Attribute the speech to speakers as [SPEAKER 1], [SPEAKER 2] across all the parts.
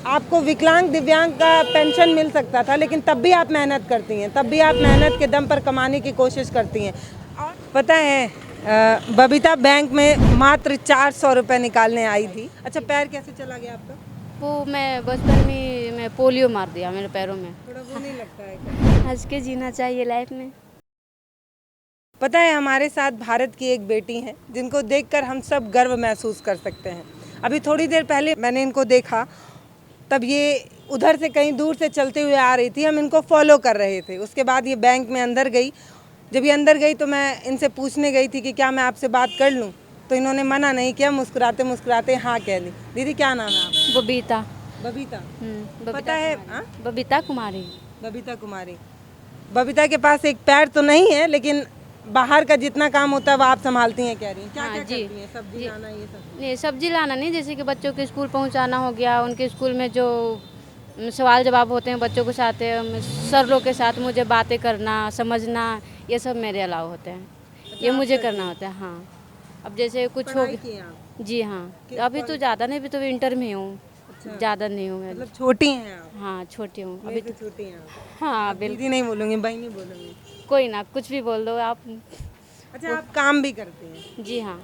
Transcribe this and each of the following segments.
[SPEAKER 1] आपको विकलांग दिव्यांग का पेंशन मिल सकता था, लेकिन तब भी आप मेहनत करती हैं, तब भी आप मेहनत के दम पर कमाने की कोशिश करती हैं। और पता है बबीता बैंक में मात्र 400 रुपये निकालने आई थी। अच्छा, पैर कैसे चला गया आपका?
[SPEAKER 2] वो मैं बचपन में मैं पोलियो मार दिया मेरे पैरों में।
[SPEAKER 1] थोड़ा वो नहीं लगता है?
[SPEAKER 2] हंस के जीना चाहिए लाइफ में।
[SPEAKER 1] पता है हमारे साथ भारत की एक बेटी है जिनको देखकर हम सब गर्व महसूस कर सकते हैं। अभी थोड़ी देर पहले मैंने इनको देखा, तब ये उधर से कहीं दूर से चलते हुए आ रही थी, हम इनको फॉलो कर रहे थे। उसके बाद ये बैंक में अंदर गई। जब ये अंदर गई तो मैं इनसे पूछने गई थी कि क्या मैं आपसे बात कर लूं, तो इन्होंने मना नहीं किया, मुस्कुराते मुस्कुराते हाँ कह दी। दीदी क्या नाम है आपका?
[SPEAKER 2] बबीता।
[SPEAKER 1] बबीता।
[SPEAKER 2] बबीता
[SPEAKER 1] पता है
[SPEAKER 2] कुमारी। बबीता कुमारी।
[SPEAKER 1] बबीता कुमारी। बबीता के पास एक पैर तो नहीं है, लेकिन बाहर का जितना काम होता है वो आप संभालती हैं, कह रही हैं। क्या
[SPEAKER 2] हाँ
[SPEAKER 1] क्या
[SPEAKER 2] जी
[SPEAKER 1] करती हैं? सब्जी
[SPEAKER 2] जी।
[SPEAKER 1] लाना ये सब?
[SPEAKER 2] नहीं, सब्जी लाना नहीं, जैसे कि बच्चों के स्कूल पहुंचाना हो गया, उनके स्कूल में जो सवाल जवाब होते हैं बच्चों के साथ, सर लोग के साथ मुझे बातें करना, समझना, ये सब मेरे अलावा होते हैं।
[SPEAKER 1] अच्छा,
[SPEAKER 2] ये
[SPEAKER 1] आप
[SPEAKER 2] मुझे
[SPEAKER 1] करती
[SPEAKER 2] करना
[SPEAKER 1] हैं?
[SPEAKER 2] होता है। हाँ, अब जैसे कुछ हो
[SPEAKER 1] पढ़ाई
[SPEAKER 2] गया।
[SPEAKER 1] की हैं आप?
[SPEAKER 2] जी हाँ, अभी तो ज़्यादा नहीं, अभी तो इंटर में हूँ।
[SPEAKER 1] अच्छा,
[SPEAKER 2] ज़्यादा नहीं हूँ मैं।
[SPEAKER 1] मतलब छोटी हैं आप?
[SPEAKER 2] हाँ, छोटी हूँ
[SPEAKER 1] मेरे
[SPEAKER 2] अभी
[SPEAKER 1] से
[SPEAKER 2] तो।
[SPEAKER 1] छोटी हैं आप?
[SPEAKER 2] हाँ
[SPEAKER 1] अब
[SPEAKER 2] बिल्कुल।
[SPEAKER 1] दीदी नहीं बोलूँगी, बहनी बोलूँगी।
[SPEAKER 2] कोई ना, कुछ भी बोल दो आप।
[SPEAKER 1] अच्छा, आप काम भी करती हैं?
[SPEAKER 2] जी हाँ,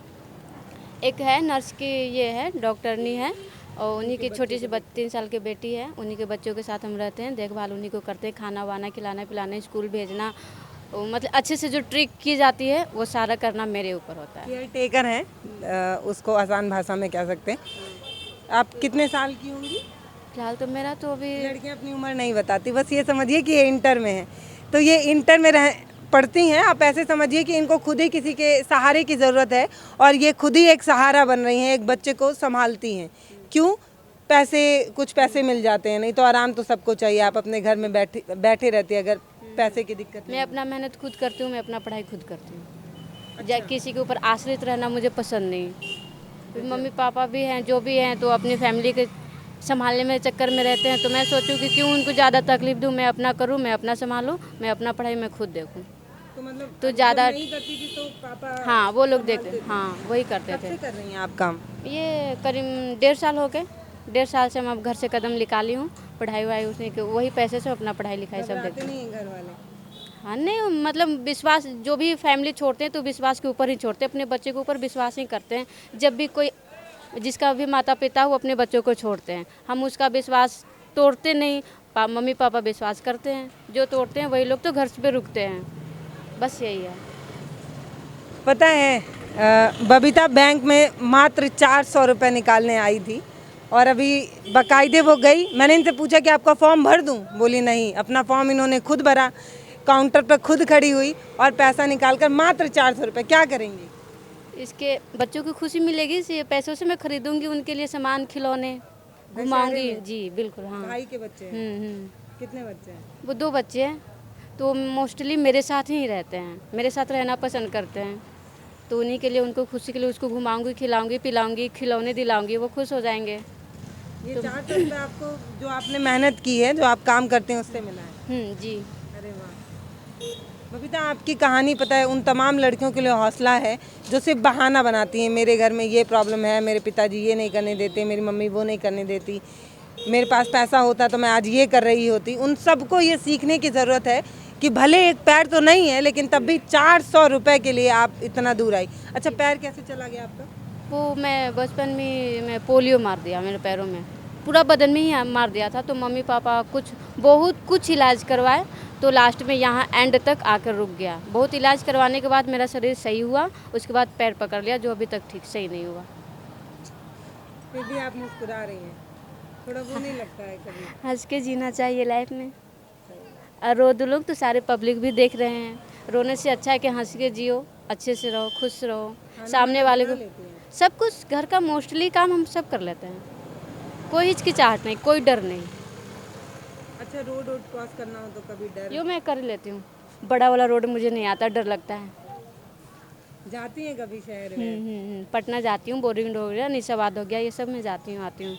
[SPEAKER 2] एक है नर्स की, ये है डॉक्टरनी है, और उन्हीं की छोटी सी 3 साल की बेटी है। उन्हीं के बच्चों के साथ हम रहते हैं, देखभाल उन्हीं को करते हैं, खाना वाना खिलाना पिलाना, स्कूल भेजना, मतलब अच्छे से जो ट्रिक की जाती है वो सारा करना मेरे ऊपर होता है।
[SPEAKER 1] केयर टेकर हैं, उसको आसान भाषा में कह सकते हैं। आप कितने साल की होंगी?
[SPEAKER 2] फिलहाल तो मेरा तो अभी
[SPEAKER 1] लड़कियां अपनी उम्र नहीं बताती, बस ये समझिए कि ये इंटर में है। तो ये इंटर में रह पढ़ती हैं। आप ऐसे समझिए कि इनको खुद ही किसी के सहारे की ज़रूरत है, और ये खुद ही एक सहारा बन रही हैं, एक बच्चे को संभालती हैं। क्यों? पैसे, कुछ पैसे मिल जाते हैं, नहीं तो आराम तो सबको चाहिए। आप अपने घर में बैठे बैठे रहते अगर पैसे की दिक्कत
[SPEAKER 2] मैं
[SPEAKER 1] नहीं।
[SPEAKER 2] अपना मेहनत खुद करती हूँ, मैं अपना पढ़ाई खुद करती हूँ। किसी के ऊपर आश्रित रहना मुझे पसंद नहीं। फिर मम्मी पापा भी हैं, जो भी हैं, तो अपनी फैमिली के संभालने में चक्कर में रहते हैं, तो मैं सोचूं कि क्यों उनको ज़्यादा तकलीफ दूं, मैं अपना करूं, मैं अपना संभालूं, मैं अपना पढ़ाई मैं खुद देखूं।
[SPEAKER 1] तो मतलब
[SPEAKER 2] तो
[SPEAKER 1] जब
[SPEAKER 2] ज़्यादा
[SPEAKER 1] नहीं करती थी तो पापा
[SPEAKER 2] हाँ वो लोग
[SPEAKER 1] संभालते
[SPEAKER 2] देखते,
[SPEAKER 1] थे?
[SPEAKER 2] हाँ वही करते
[SPEAKER 1] कब
[SPEAKER 2] थे।
[SPEAKER 1] से कर रही हैं आप काम?
[SPEAKER 2] ये करीब 1.5 साल हो गए। 1.5 साल से मैं अब घर से कदम निकाली हूँ। पढ़ाई वढ़ाई उसने के वही पैसे से अपना पढ़ाई लिखाई सब
[SPEAKER 1] घबराते
[SPEAKER 2] देखती हूँ।
[SPEAKER 1] नहीं हैं घर वाले?
[SPEAKER 2] हाँ नहीं, मतलब विश्वास, जो भी फैमिली छोड़ते हैं तो विश्वास के ऊपर ही छोड़ते हैं, अपने बच्चे के ऊपर विश्वास ही करते हैं। जब भी कोई, जिसका भी माता पिता वो अपने बच्चों को छोड़ते हैं, हम उसका विश्वास तोड़ते नहीं। मम्मी पापा विश्वास करते हैं, जो तोड़ते हैं वही लोग तो घर पे रुकते हैं। बस यही है।
[SPEAKER 1] पता है बबीता बैंक में मात्र 400 रुपये निकालने आई थी, और अभी बाकायदे वो गई। मैंने इनसे पूछा कि आपका फॉर्म भर दूं, बोली नहीं। अपना फॉर्म इन्होंने खुद भरा, काउंटर पर खुद खड़ी हुई और पैसा निकाल कर मात्र 400 रुपये। क्या करेंगी?
[SPEAKER 2] इसके बच्चों को खुशी मिलेगी, इस पैसों से मैं खरीदूंगी उनके लिए सामान, खिलौने,
[SPEAKER 1] दशहरे
[SPEAKER 2] घुमाऊंगी।
[SPEAKER 1] में?
[SPEAKER 2] जी बिल्कुल हाँ।
[SPEAKER 1] भाई के बच्चे हैं? कितने बच्चे हैं?
[SPEAKER 2] वो 2 बच्चे हैं, तो मोस्टली मेरे साथ ही रहते हैं, मेरे साथ रहना पसंद करते हैं। तो उन्हीं के लिए, उनको खुशी के लिए उसको घुमाऊंगी, खिलाऊंगी, पिलाऊंगी, खिलौने दिलाऊंगी, वो खुश हो जाएंगे।
[SPEAKER 1] ये
[SPEAKER 2] तो
[SPEAKER 1] 400 रुपये आपको, जो आपने मेहनत की है, जो आप काम करते हैं, उससे मिला है?
[SPEAKER 2] जी।
[SPEAKER 1] अरे वाह बबीता, आपकी कहानी पता है उन तमाम लड़कियों के लिए हौसला है जो सिर्फ बहाना बनाती हैं। मेरे घर में ये प्रॉब्लम है, मेरे पिताजी ये नहीं करने देते, मेरी मम्मी वो नहीं करने देती, मेरे पास पैसा होता तो मैं आज ये कर रही होती। उन सबको ये सीखने की ज़रूरत है कि भले एक पैर तो नहीं है, लेकिन तब भी 400 रुपये के लिए आप इतना दूर आई। अच्छा, पैर कैसे चला गया आपका?
[SPEAKER 2] वो मैं बचपन में मैं पोलियो मार दिया मेरे पैरों में, पूरा बदन में ही मार दिया था। तो मम्मी पापा बहुत कुछ इलाज करवाए, तो लास्ट में यहाँ एंड तक आकर रुक गया। बहुत इलाज करवाने के बाद मेरा शरीर सही हुआ, उसके बाद पैर पकड़ लिया, जो अभी तक ठीक सही नहीं हुआ।
[SPEAKER 1] फिर भी आप मुस्कुरा रही हैं, थोड़ा वो नहीं लगता है कभी?
[SPEAKER 2] हंस के जीना चाहिए लाइफ में। और रो दो लोग तो सारे पब्लिक भी देख रहे हैं, रोने से अच्छा है कि हंस के जियो, अच्छे से रहो, खुश रहो। सामने वाले को सब कुछ, घर का मोस्टली काम हम सब कर लेते हैं, कोई हिचकिचाहट नहीं, कोई डर नहीं।
[SPEAKER 1] अच्छा, रोड क्रॉस करना हो तो कभी डर?
[SPEAKER 2] यो मैं कर लेती हूँ, बड़ा वाला रोड मुझे नहीं आता, डर लगता है।
[SPEAKER 1] जाती हैं कभी शहर में?
[SPEAKER 2] पटना जाती हूँ, बोरिंग हो गया, निशाबाद हो गया, ये सब मैं जाती हूँ, आती हूँ।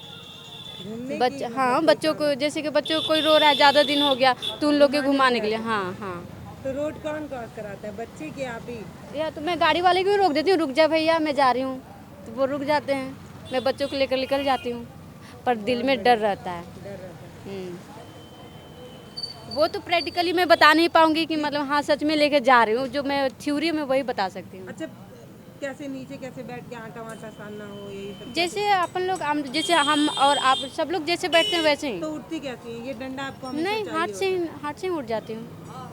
[SPEAKER 1] घूमने की?
[SPEAKER 2] हाँ, बच्चों को, जैसे कि बच्चों को कोई रो रहा है, ज़्यादा दिन हो गया, तो उन लोग के घुमाने के लिए। हाँ हाँ।
[SPEAKER 1] तो रोड कौन क्रॉस कराता है, बच्चे की आप ही?
[SPEAKER 2] या तो मैं गाड़ी वाले को भी रोक देती हूँ, रुक जा भैया मैं जा रही हूँ, तो वो रुक जाते हैं, मैं बच्चों को लेकर निकल जाती हूँ। पर दिल में डर रहता है। वो तो प्रैक्टिकली मैं बता नहीं पाऊंगी कि मतलब हाँ सच में लेके जा रही हूँ, जो मैं थ्योरी में वही बता सकती हूँ।
[SPEAKER 1] अच्छा, कैसे नीचे कैसे बैठ के आटा वाटा सानना हो, यही सब
[SPEAKER 2] जैसे अपन लोग जैसे हम और आप सब लोग जैसे बैठते हैं वैसे ही।
[SPEAKER 1] तो उठती कैसी है? ये डंडा आपको हमेशा
[SPEAKER 2] नहीं,
[SPEAKER 1] चाहिए
[SPEAKER 2] हाथ से ही उठ जाती हूँ।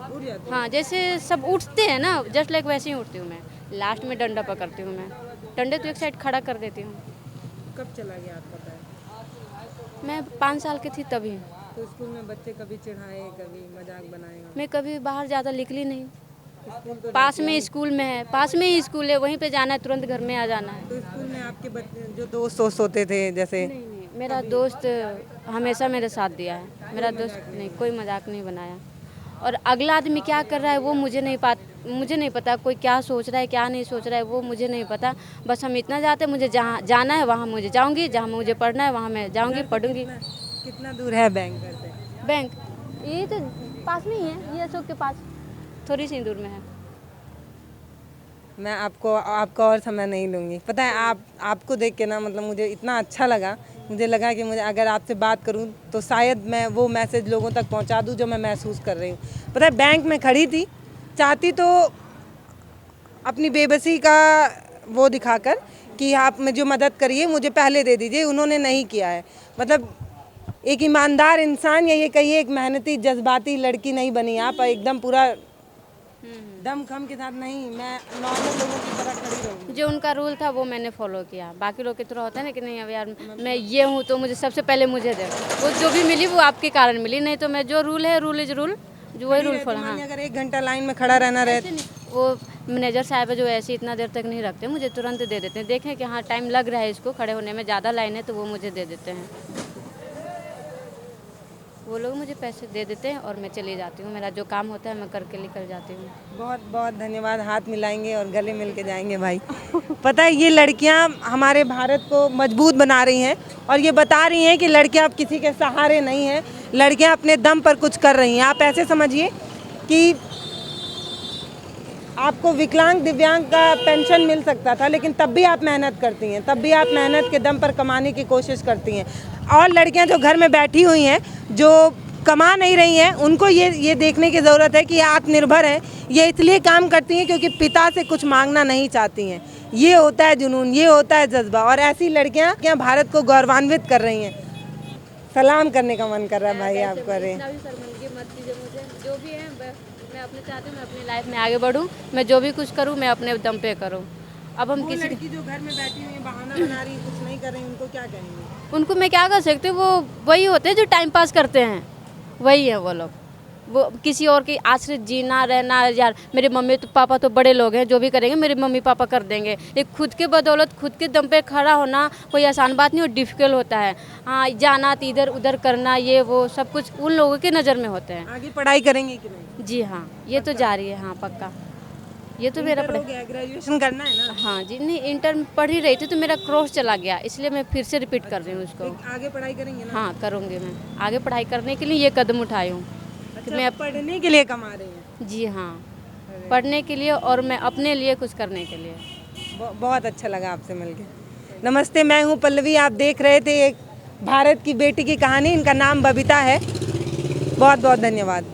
[SPEAKER 1] उठ जाती है?
[SPEAKER 2] हाँ, जैसे सब उठते हैं ना, जस्ट लाइक वैसे ही उठती हूँ मैं। लास्ट में डंडा पकड़ती हूँ मैं, डंडे तो एक साइड खड़ा कर देती हूँ।
[SPEAKER 1] कब चला गया आपका पैर?
[SPEAKER 2] मैं 5 साल की थी तभी।
[SPEAKER 1] तो स्कूल में बच्चे कभी चिढ़ाए, कभी मजाक बनाए?
[SPEAKER 2] मैं कभी बाहर ज़्यादा निकली नहीं।
[SPEAKER 1] स्कूल तो
[SPEAKER 2] पास में स्कूल में है, पास में ही स्कूल है, वहीं पे जाना है, तुरंत घर में आ जाना है।
[SPEAKER 1] तो स्कूल में आपके बच्चे जो दोस्त होते थे जैसे?
[SPEAKER 2] नहीं नहीं, मेरा दोस्त हमेशा मेरे साथ दिया है। मेरा दोस्त नहीं, कोई मजाक नहीं बनाया। और अगला आदमी क्या कर रहा है वो मुझे नहीं पता। कोई क्या सोच रहा है क्या नहीं सोच रहा है वो मुझे नहीं पता। बस हम इतना जाते हैं, मुझे जहाँ जाना है वहाँ मुझे जाऊँगी, जहाँ मुझे पढ़ना है वहाँ मैं जाऊँगी, पढ़ूँगी।
[SPEAKER 1] कितना दूर है बैंक घर से?
[SPEAKER 2] बैंक ये तो पास में ही है, ये अशोक के पास, थोड़ी सी दूर में है।
[SPEAKER 1] मैं आपका और समय नहीं लूँगी। पता है आपको देख के ना मतलब मुझे इतना अच्छा लगा, मुझे लगा कि मुझे अगर आपसे बात करूं तो शायद मैं वो मैसेज लोगों तक पहुंचा दूं जो मैं महसूस कर रही हूं। पता है बैंक में खड़ी थी, चाहती तो अपनी बेबसी का वो दिखाकर कि आप मुझे मदद करिए, मुझे पहले दे दीजिए, उन्होंने नहीं किया है। मतलब एक ईमानदार इंसान या ये कहिए एक मेहनती जज्बाती लड़की नहीं बनी आप, एकदम पूरा दम खम के साथ नहीं, मैं नॉर्मल लोगों की तरह खड़ी रहूँगी।
[SPEAKER 2] जो उनका रूल था वो मैंने फॉलो किया। बाकी लोग की तरह होता है ना कि नहीं अब यार मैं ये हूँ तो मुझे सबसे पहले मुझे दे, वो जो भी मिली वो आपके कारण मिली, नहीं तो मैं जो रूल है रूल इज रूल, जो वही रूल फॉलो। हाँ,
[SPEAKER 1] अगर 1 घंटा लाइन में खड़ा रहना रहे
[SPEAKER 2] वो मैनेजर साहब है जो ऐसे इतना देर तक नहीं रखते, मुझे तुरंत दे देते हैं। देखें कि हाँ टाइम लग रहा है इसको खड़े होने में, ज़्यादा लाइन है तो वो मुझे दे देते हैं। वो लोग मुझे पैसे दे देते हैं और मैं चली जाती हूँ, मेरा जो काम होता है मैं करके निकल जाती हूँ।
[SPEAKER 1] बहुत बहुत धन्यवाद, हाथ मिलाएंगे और गले मिल के जाएंगे भाई। पता है ये लड़कियां हमारे भारत को मजबूत बना रही हैं और ये बता रही हैं कि लड़कियां अब किसी के सहारे नहीं हैं, लड़कियां अपने दम पर कुछ कर रही हैं। आप ऐसे समझिए कि आपको विकलांग दिव्यांग का पेंशन मिल सकता था लेकिन तब भी आप मेहनत करती हैं, तब भी आप मेहनत के दम पर कमाने की कोशिश करती हैं। और लड़कियां जो घर में बैठी हुई हैं, जो कमा नहीं रही हैं, उनको ये देखने की ज़रूरत है कि आत्मनिर्भर हैं। ये इसलिए काम करती हैं क्योंकि पिता से कुछ मांगना नहीं चाहती हैं। ये होता है जुनून, ये होता है जज्बा, और ऐसी लड़कियां क्या भारत को गौरवान्वित कर रही हैं। सलाम करने का मन कर रहा है भाई आपको। अरे
[SPEAKER 2] जो भी है मैं अपने चाहती हूँ, मैं अपनी लाइफ में आगे बढ़ूँ, मैं जो भी कुछ करूँ मैं अपने दम पे करूँ। अब हम किसी
[SPEAKER 1] लड़की जो घर में बैठी हुई है, बहाना बना रही, कुछ नहीं कर रही, उनको क्या कहेंगे?
[SPEAKER 2] उनको मैं क्या कर सकती हूँ, वो वही होते हैं जो टाइम पास करते हैं, वही है वो लोग। वो किसी और की आश्रित जीना रहना, यार मेरे मम्मी तो पापा तो बड़े लोग हैं, जो भी करेंगे मेरे मम्मी पापा कर देंगे। एक खुद के बदौलत खुद के दम पे खड़ा होना कोई आसान बात नहीं, और डिफ़िकल्ट होता है। हाँ, जाना इधर उधर करना, ये वो सब कुछ उन लोगों की नज़र में होते हैं।
[SPEAKER 1] आगे पढ़ाई करेंगे कि नहीं?
[SPEAKER 2] जी हाँ, ये तो जारी है। हाँ पक्का, ये तो मेरा
[SPEAKER 1] ग्रेजुएशन करना है ना?
[SPEAKER 2] हाँ जी, नहीं इंटर पढ़ ही रही थी तो मेरा क्रॉस चला गया, इसलिए मैं फिर से रिपीट कर रही हूँ उसको।
[SPEAKER 1] आगे पढ़ाई करेंगे ना?
[SPEAKER 2] हाँ करूँगी, मैं आगे पढ़ाई करने के लिए ये कदम उठाई हूँ।
[SPEAKER 1] अच्छा, मैं पढ़ने के लिए कमा रही हूँ?
[SPEAKER 2] जी हाँ, पढ़ने के लिए और मैं अपने लिए कुछ करने के लिए।
[SPEAKER 1] बहुत अच्छा लगा आपसे मिलके। नमस्ते, मैं हूँ पल्लवी, आप देख रहे थे एक भारत की बेटी की कहानी। इनका नाम बबीता है। बहुत बहुत धन्यवाद।